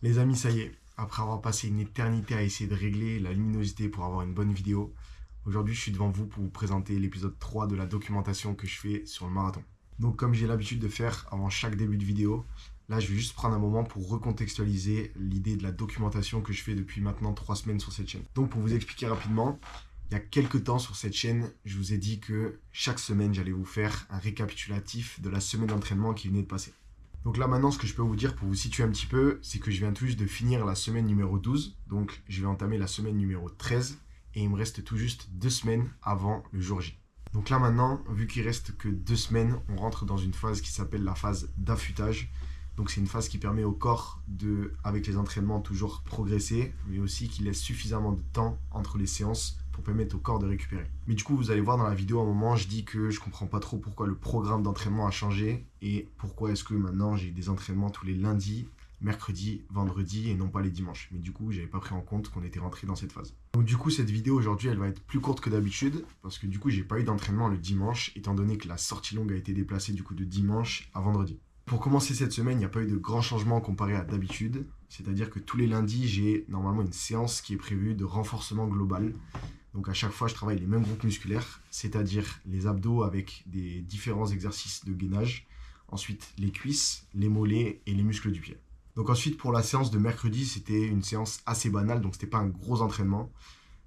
Les amis, ça y est, après avoir passé une éternité à essayer de régler la luminosité pour avoir une bonne vidéo, aujourd'hui je suis devant vous pour vous présenter l'épisode 3 de la documentation que je fais sur le marathon. Donc comme j'ai l'habitude de faire avant chaque début de vidéo, là je vais juste prendre un moment pour recontextualiser l'idée de la documentation que je fais depuis maintenant 3 semaines sur cette chaîne. Donc pour vous expliquer rapidement, il y a quelques temps sur cette chaîne, je vous ai dit que chaque semaine j'allais vous faire un récapitulatif de la semaine d'entraînement qui venait de passer. Donc là maintenant ce que je peux vous dire pour vous situer un petit peu, c'est que je viens tout juste de finir la semaine numéro 12, donc je vais entamer la semaine numéro 13 et il me reste tout juste 2 semaines avant le jour J. Donc là maintenant, vu qu'il reste que 2 semaines, on rentre dans une phase qui s'appelle la phase d'affûtage. Donc c'est une phase qui permet au corps de, avec les entraînements, toujours progresser, mais aussi qui laisse suffisamment de temps entre les séances pour permettre au corps de récupérer. Mais du coup, vous allez voir dans la vidéo, à un moment, je dis que je comprends pas trop pourquoi le programme d'entraînement a changé et pourquoi est-ce que maintenant j'ai des entraînements tous les lundis, mercredis, vendredis et non pas les dimanches. Mais du coup, j'avais pas pris en compte qu'on était rentré dans cette phase. Donc du coup, cette vidéo aujourd'hui, elle va être plus courte que d'habitude parce que du coup, j'ai pas eu d'entraînement le dimanche étant donné que la sortie longue a été déplacée du coup de dimanche à vendredi. Pour commencer cette semaine, il n'y a pas eu de grands changements comparé à d'habitude. C'est-à-dire que tous les lundis, j'ai normalement une séance qui est prévue de renforcement global. Donc à chaque fois, je travaille les mêmes groupes musculaires, c'est-à-dire les abdos avec des différents exercices de gainage. Ensuite, les cuisses, les mollets et les muscles du pied. Donc ensuite, pour la séance de mercredi, c'était une séance assez banale, donc c'était pas un gros entraînement.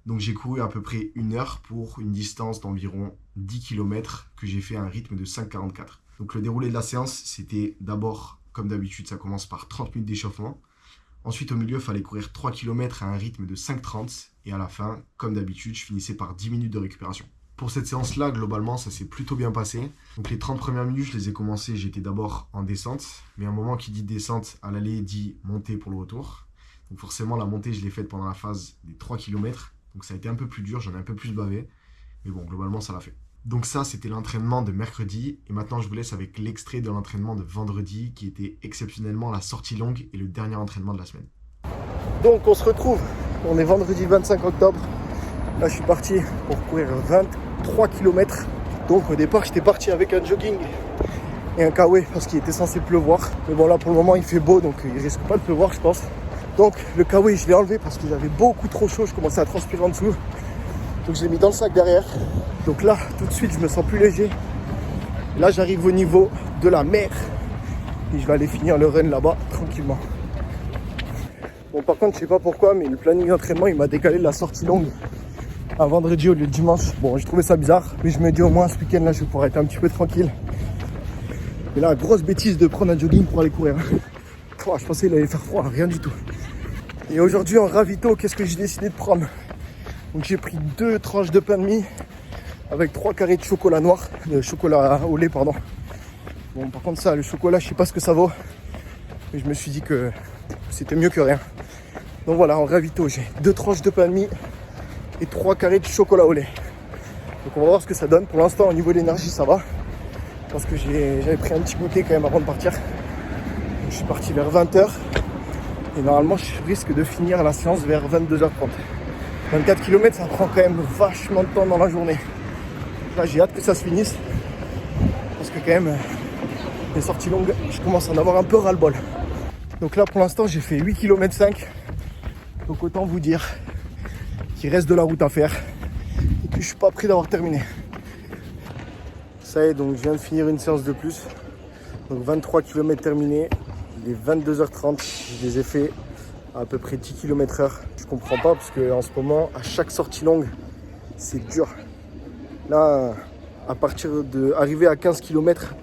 Donc j'ai couru à peu près 1 heure pour une distance d'environ 10 km que j'ai fait à un rythme de 5,44. Donc le déroulé de la séance, c'était d'abord, comme d'habitude, ça commence par 30 minutes d'échauffement. Ensuite, au milieu, il fallait courir 3 km à un rythme de 5,30. Et à la fin, comme d'habitude, je finissais par 10 minutes de récupération. Pour cette séance-là, globalement, ça s'est plutôt bien passé. Donc les 30 premières minutes, je les ai commencées, j'étais d'abord en descente. Mais à un moment qui dit descente, à l'aller dit montée pour le retour. Donc forcément, la montée, je l'ai faite pendant la phase des 3 km. Donc ça a été un peu plus dur, j'en ai un peu plus bavé. Mais bon, globalement, ça l'a fait. Donc ça, c'était l'entraînement de mercredi. Et maintenant, je vous laisse avec l'extrait de l'entraînement de vendredi, qui était exceptionnellement la sortie longue et le dernier entraînement de la semaine. Donc on se retrouve, on est vendredi 25 octobre. Là, je suis parti pour courir 23 km. Donc au départ, j'étais parti avec un jogging et un kawaii parce qu'il était censé pleuvoir. Mais bon, là, pour le moment, il fait beau, donc il risque pas de pleuvoir, je pense. Donc le kawaii, je l'ai enlevé parce que j'avais beaucoup trop chaud. Je commençais à transpirer en dessous. Donc je l'ai mis dans le sac derrière. Donc là, tout de suite, je me sens plus léger. Là, j'arrive au niveau de la mer. Et je vais aller finir le run là-bas, tranquillement. Bon, par contre, je sais pas pourquoi, mais le planning d'entraînement, il m'a décalé la sortie longue à vendredi au lieu de dimanche. Bon, j'ai trouvé ça bizarre, mais je me dis au moins ce week-end là, je vais pouvoir être un petit peu tranquille. Et là, grosse bêtise de prendre un jogging pour aller courir. Oh, je pensais qu'il allait faire froid, rien du tout. Et aujourd'hui, en ravito, qu'est-ce que j'ai décidé de prendre? Donc j'ai pris 2 tranches de pain de mie avec 3 carrés de chocolat noir, de chocolat au lait, pardon. Bon, par contre ça, le chocolat, je sais pas ce que ça vaut, mais je me suis dit que c'était mieux que rien. Donc voilà, en ravito, j'ai 2 tranches de pain de mie et 3 carrés de chocolat au lait. Donc on va voir ce que ça donne. Pour l'instant, au niveau de l'énergie, ça va. Parce que j'avais pris un petit goûter quand même avant de partir. Donc, je suis parti vers 20h. Et normalement, je risque de finir la séance vers 22h30. 24 km, ça prend quand même vachement de temps dans la journée. Là, j'ai hâte que ça se finisse. Parce que quand même, les sorties longues, je commence à en avoir un peu ras-le-bol. Donc là, pour l'instant, j'ai fait 8 km 5. Donc autant vous dire qu'il reste de la route à faire et que je suis pas prêt d'avoir terminé. Ça y est, donc je viens de finir une séance de plus. Donc 23 km terminés. Il est 22h30. Je les ai fait à peu près 10 km/h. Je comprends pas parce qu'en ce moment, à chaque sortie longue, c'est dur. Là, à partir d'arriver à 15 km,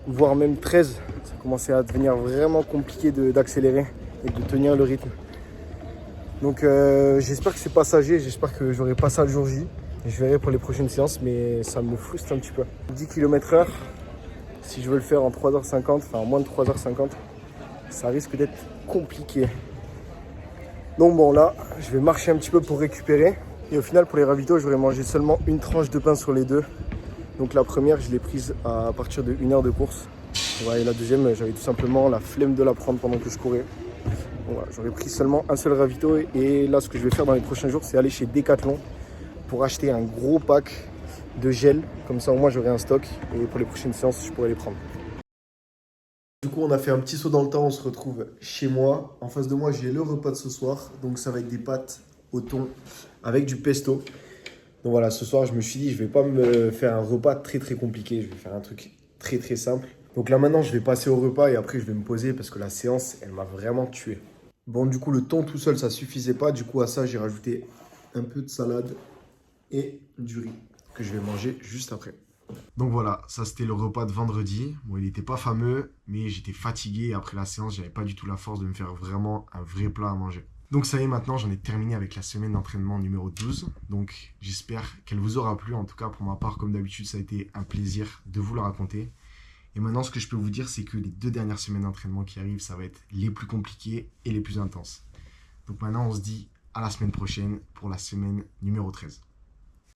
voire même 13, ça commençait à devenir vraiment compliqué d'accélérer et de tenir le rythme. Donc j'espère que c'est passager, j'espère que j'aurai pas ça le jour J. Je verrai pour les prochaines séances, mais ça me frustre un petit peu. 10 km/h, si je veux le faire en 3h50, enfin en moins de 3h50, ça risque d'être compliqué. Donc bon, là, je vais marcher un petit peu pour récupérer. Et au final, pour les ravitaux, j'aurais mangé seulement une tranche de pain sur les 2. Donc la première, je l'ai prise à partir de 1 heure de course. Ouais, et la deuxième, j'avais tout simplement la flemme de la prendre pendant que je courais. Voilà, j'aurais pris seulement un seul ravito. Et là, ce que je vais faire dans les prochains jours, c'est aller chez Decathlon pour acheter un gros pack de gel. Comme ça, au moins, j'aurai un stock. Et pour les prochaines séances, je pourrai les prendre. Du coup, on a fait un petit saut dans le temps, on se retrouve chez moi. En face de moi, j'ai le repas de ce soir. Donc, ça va être des pâtes au thon avec du pesto. Donc voilà, ce soir, je me suis dit, je vais pas me faire un repas très très compliqué. Je vais faire un truc très très simple. Donc là, maintenant, je vais passer au repas et après, je vais me poser parce que la séance, elle m'a vraiment tué. Bon, du coup, le thon tout seul, ça suffisait pas. Du coup, à ça, j'ai rajouté un peu de salade et du riz que je vais manger juste après. Donc voilà, ça c'était le repas de vendredi. Bon, il n'était pas fameux, mais j'étais fatigué. Après la séance, j'avais pas du tout la force de me faire vraiment un vrai plat à manger. Donc ça y est, maintenant j'en ai terminé avec la semaine d'entraînement numéro 12. Donc j'espère qu'elle vous aura plu. En tout cas, pour ma part, comme d'habitude, ça a été un plaisir de vous la raconter. Et maintenant, ce que je peux vous dire, c'est que les 2 dernières semaines d'entraînement qui arrivent, ça va être les plus compliquées et les plus intenses. Donc maintenant, on se dit à la semaine prochaine pour la semaine numéro 13.